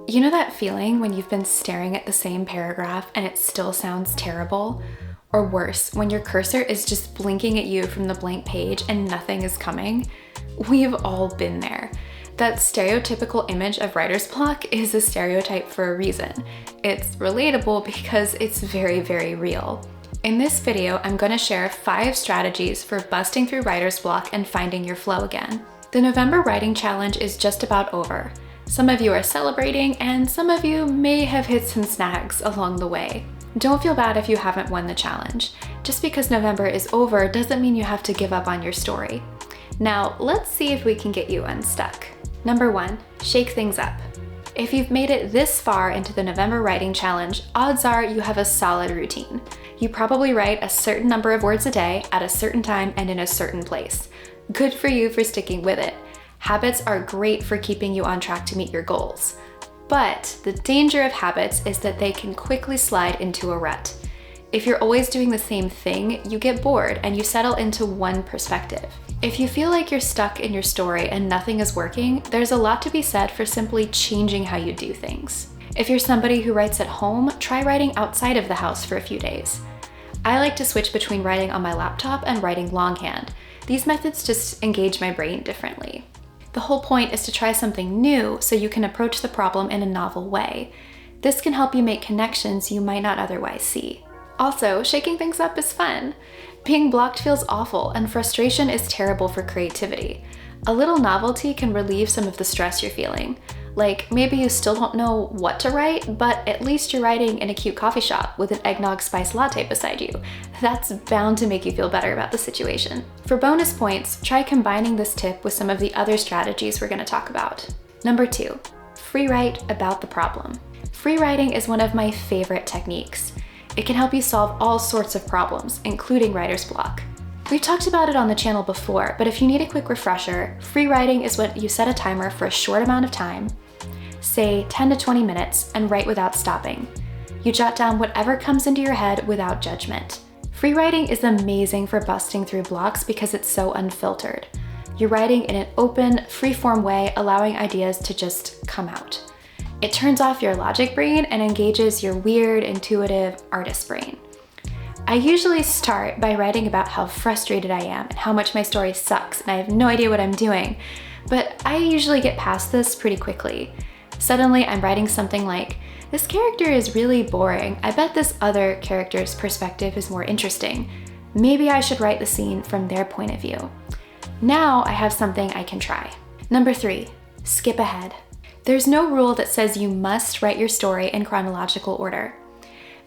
You know that feeling when you've been staring at the same paragraph and it still sounds terrible? Or worse, when your cursor is just blinking at you from the blank page and nothing is coming? We've all been there. That stereotypical image of writer's block is a stereotype for a reason. It's relatable because it's very, very real. In this video, I'm going to share 5 strategies for busting through writer's block and finding your flow again. The November Writing Challenge is just about over. Some of you are celebrating, and some of you may have hit some snags along the way. Don't feel bad if you haven't won the challenge. Just because November is over doesn't mean you have to give up on your story. Now, let's see if we can get you unstuck. Number 1, shake things up. If you've made it this far into the November Writing Challenge, odds are you have a solid routine. You probably write a certain number of words a day at a certain time and in a certain place. Good for you for sticking with it. Habits are great for keeping you on track to meet your goals. But the danger of habits is that they can quickly slide into a rut. If you're always doing the same thing, you get bored and you settle into one perspective. If you feel like you're stuck in your story and nothing is working, there's a lot to be said for simply changing how you do things. If you're somebody who writes at home, try writing outside of the house for a few days. I like to switch between writing on my laptop and writing longhand. These methods just engage my brain differently. The whole point is to try something new so you can approach the problem in a novel way. This can help you make connections you might not otherwise see. Also, shaking things up is fun. Being blocked feels awful, and frustration is terrible for creativity. A little novelty can relieve some of the stress you're feeling. Like, maybe you still don't know what to write, but at least you're writing in a cute coffee shop with an eggnog spice latte beside you. That's bound to make you feel better about the situation. For bonus points, try combining this tip with some of the other strategies we're going to talk about. Number 2, free write about the problem. Free writing is one of my favorite techniques. It can help you solve all sorts of problems, including writer's block. We've talked about it on the channel before, but if you need a quick refresher, free writing is when you set a timer for a short amount of time, say 10 to 20 minutes, and write without stopping. You jot down whatever comes into your head without judgment. Free writing is amazing for busting through blocks because it's so unfiltered. You're writing in an open, free-form way, allowing ideas to just come out. It turns off your logic brain and engages your weird, intuitive artist brain. I usually start by writing about how frustrated I am and how much my story sucks and I have no idea what I'm doing, but I usually get past this pretty quickly. Suddenly I'm writing something like, this character is really boring. I bet this other character's perspective is more interesting. Maybe I should write the scene from their point of view. Now I have something I can try. Number 3, skip ahead. There's no rule that says you must write your story in chronological order.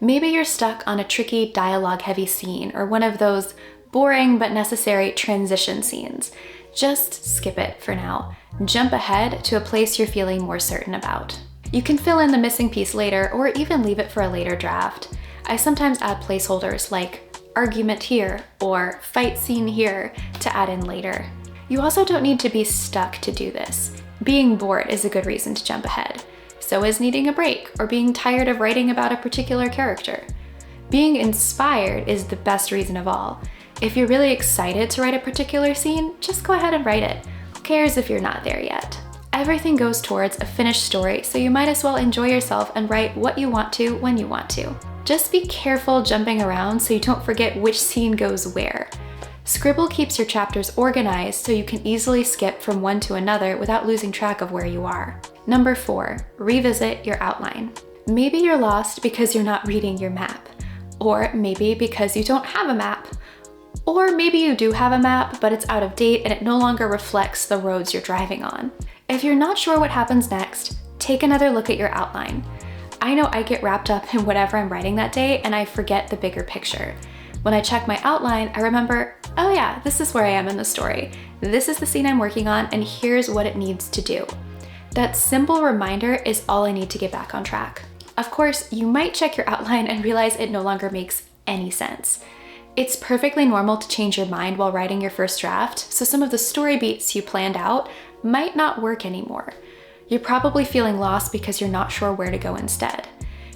Maybe you're stuck on a tricky dialogue-heavy scene or one of those boring but necessary transition scenes. Just skip it for now. Jump ahead to a place you're feeling more certain about. You can fill in the missing piece later or even leave it for a later draft. I sometimes add placeholders like argument here or fight scene here to add in later. You also don't need to be stuck to do this. Being bored is a good reason to jump ahead. So is needing a break or being tired of writing about a particular character. Being inspired is the best reason of all. If you're really excited to write a particular scene, just go ahead and write it. Who cares if you're not there yet? Everything goes towards a finished story, so you might as well enjoy yourself and write what you want to when you want to. Just be careful jumping around so you don't forget which scene goes where. Scribble keeps your chapters organized so you can easily skip from one to another without losing track of where you are. Number 4, revisit your outline. Maybe you're lost because you're not reading your map, or maybe because you don't have a map, or maybe you do have a map, but it's out of date and it no longer reflects the roads you're driving on. If you're not sure what happens next, take another look at your outline. I know I get wrapped up in whatever I'm writing that day and I forget the bigger picture. When I check my outline, I remember, oh yeah, this is where I am in the story. This is the scene I'm working on, and here's what it needs to do. That simple reminder is all I need to get back on track. Of course, you might check your outline and realize it no longer makes any sense. It's perfectly normal to change your mind while writing your first draft, so some of the story beats you planned out might not work anymore. You're probably feeling lost because you're not sure where to go instead.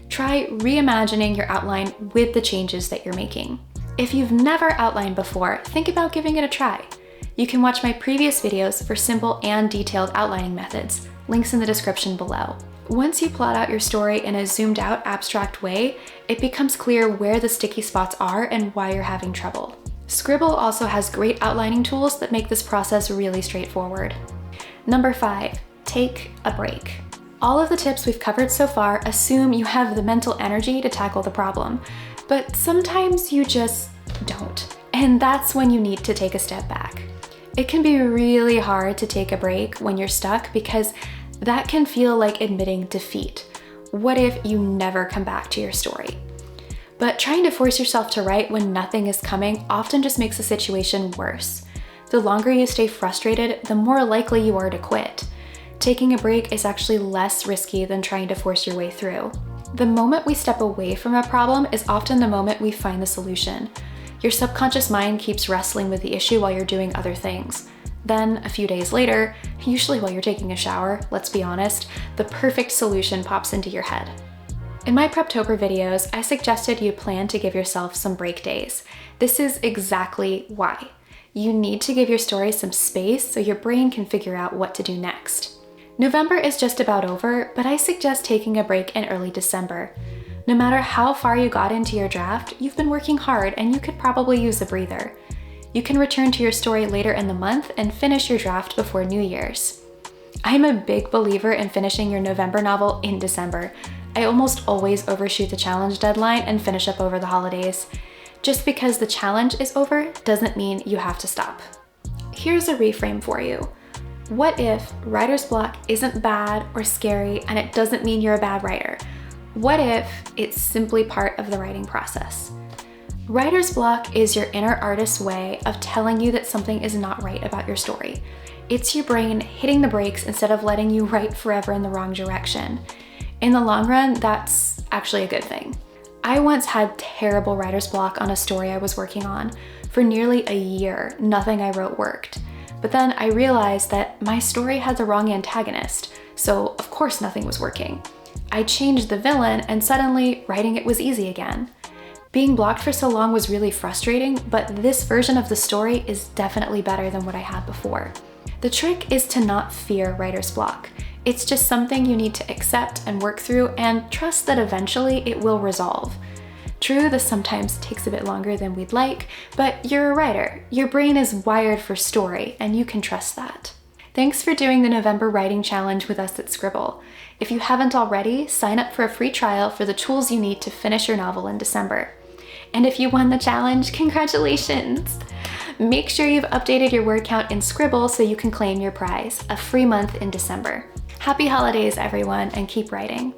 Try reimagining your outline with the changes that you're making. If you've never outlined before, think about giving it a try. You can watch my previous videos for simple and detailed outlining methods, links in the description below. Once you plot out your story in a zoomed out, abstract way, it becomes clear where the sticky spots are and why you're having trouble. Scribble also has great outlining tools that make this process really straightforward. Number 5, take a break. All of the tips we've covered so far assume you have the mental energy to tackle the problem, but sometimes you just don't. And that's when you need to take a step back. It can be really hard to take a break when you're stuck because that can feel like admitting defeat. What if you never come back to your story? But trying to force yourself to write when nothing is coming often just makes the situation worse. The longer you stay frustrated, the more likely you are to quit. Taking a break is actually less risky than trying to force your way through. The moment we step away from a problem is often the moment we find the solution. Your subconscious mind keeps wrestling with the issue while you're doing other things. Then, a few days later, usually while you're taking a shower, let's be honest, the perfect solution pops into your head. In my Preptober videos, I suggested you plan to give yourself some break days. This is exactly why. You need to give your story some space so your brain can figure out what to do next. November is just about over, but I suggest taking a break in early December. No matter how far you got into your draft, you've been working hard and you could probably use a breather. You can return to your story later in the month and finish your draft before New Year's. I'm a big believer in finishing your November novel in December. I almost always overshoot the challenge deadline and finish up over the holidays. Just because the challenge is over doesn't mean you have to stop. Here's a reframe for you. What if writer's block isn't bad or scary and it doesn't mean you're a bad writer? What if it's simply part of the writing process? Writer's block is your inner artist's way of telling you that something is not right about your story. It's your brain hitting the brakes instead of letting you write forever in the wrong direction. In the long run, that's actually a good thing. I once had terrible writer's block on a story I was working on. For nearly a year, nothing I wrote worked. But then I realized that my story had the wrong antagonist, so of course nothing was working. I changed the villain and suddenly writing it was easy again. Being blocked for so long was really frustrating, but this version of the story is definitely better than what I had before. The trick is to not fear writer's block. It's just something you need to accept and work through and trust that eventually it will resolve. True, this sometimes takes a bit longer than we'd like, but you're a writer. Your brain is wired for story, and you can trust that. Thanks for doing the November Writing Challenge with us at Scribble. If you haven't already, sign up for a free trial for the tools you need to finish your novel in December. And if you won the challenge, congratulations! Make sure you've updated your word count in Scribble so you can claim your prize, a free month in December. Happy holidays, everyone, and keep writing.